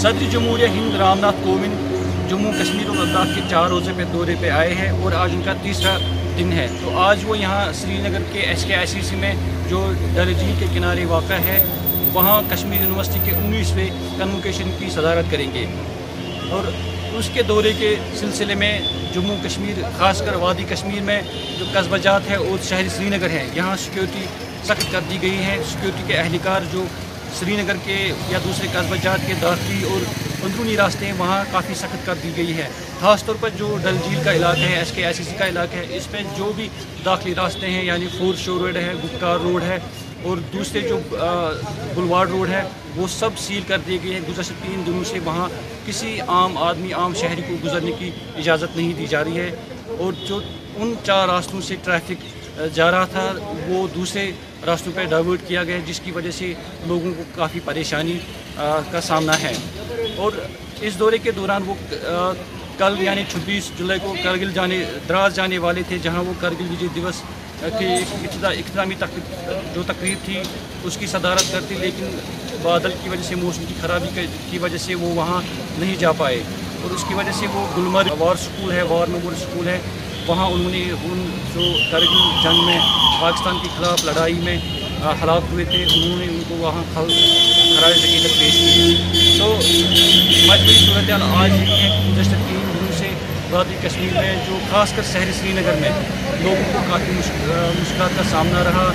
सदर जमहूरिया हिंद रामनाथ कोविंद जम्मू कश्मीर और लद्दाख के 4 रोज़े पे दौरे पे आए हैं और आज उनका तीसरा दिन है। तो आज वो यहाँ श्रीनगर के SKICC में जो डल झील के किनारे वाक़ा है वहाँ कश्मीर यूनिवर्सिटी के 19वें कन्वोकेशन की सदारत करेंगे। और उसके दौरे के सिलसिले में जम्मू कश्मीर ख़ासकर वादी कश्मीर में जो कस्बाजात है और शहर श्रीनगर है यहाँ सिक्योरिटी सख्त कर दी गई है। सिक्योरिटी के अहलकार जो श्रीनगर के या दूसरे कस्बाजात के दाखिली और अंदरूनी रास्ते हैं वहाँ काफ़ी सख्त कर दी गई है। ख़ास तौर पर जो डल झील का इलाका है SKICC का इलाका है इसमें जो भी दाखिली रास्ते हैं यानी फोर्ट शोर रोड है, गुप्कार रोड है और दूसरे जो बुलवार्ड रोड है वो सब सील कर दिए गए हैं। गुज़श्ता 3 दिनों से वहाँ किसी आम आदमी आम शहरी को गुजरने की इजाज़त नहीं दी जा रही है। और जो उन 4 रास्तों से ट्रैफिक जा रहा था वो दूसरे रास्तों पर डाइवर्ट किया गया जिसकी वजह से लोगों को काफ़ी परेशानी का सामना है। और इस दौरे के दौरान वो कल यानी 26 जुलाई को करगिल द्रास जाने वाले थे जहां वो करगिल विजय दिवस की इख्तितामी जो तकरीब थी उसकी सदारत करती, लेकिन बादल की वजह से मौसम की ख़राबी की वजह से वो वहाँ नहीं जा पाए और उसकी वजह से वो गुलमर्ग वार स्कूल है, वार मेमोरियल स्कूल है, वहाँ उन्होंने उन जो करगिल जंग में पाकिस्तान के ख़िलाफ़ लड़ाई में हलाक हुए थे उन्होंने उनको वहाँ खराज अक़ीदत पेश की। तो मजबूरी सूरत हाल आज ये है कि गुज़श्ता 3 दिनों से वादी कश्मीर में जो खासकर शहर श्रीनगर में लोगों को काफ़ी मुश्किल का सामना रहा।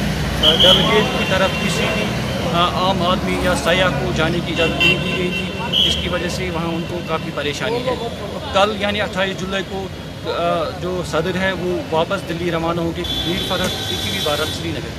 डल झील की तरफ किसी भी आम आदमी या सयाह को जाने की इजाज़त नहीं दी गई थी जिसकी वजह से वहाँ उनको काफ़ी परेशानी है। कल यानी 28 जुलाई को जो सदर है वो वापस दिल्ली रवाना होंगे। मीर फरहत, PTV भारत, श्रीनगर।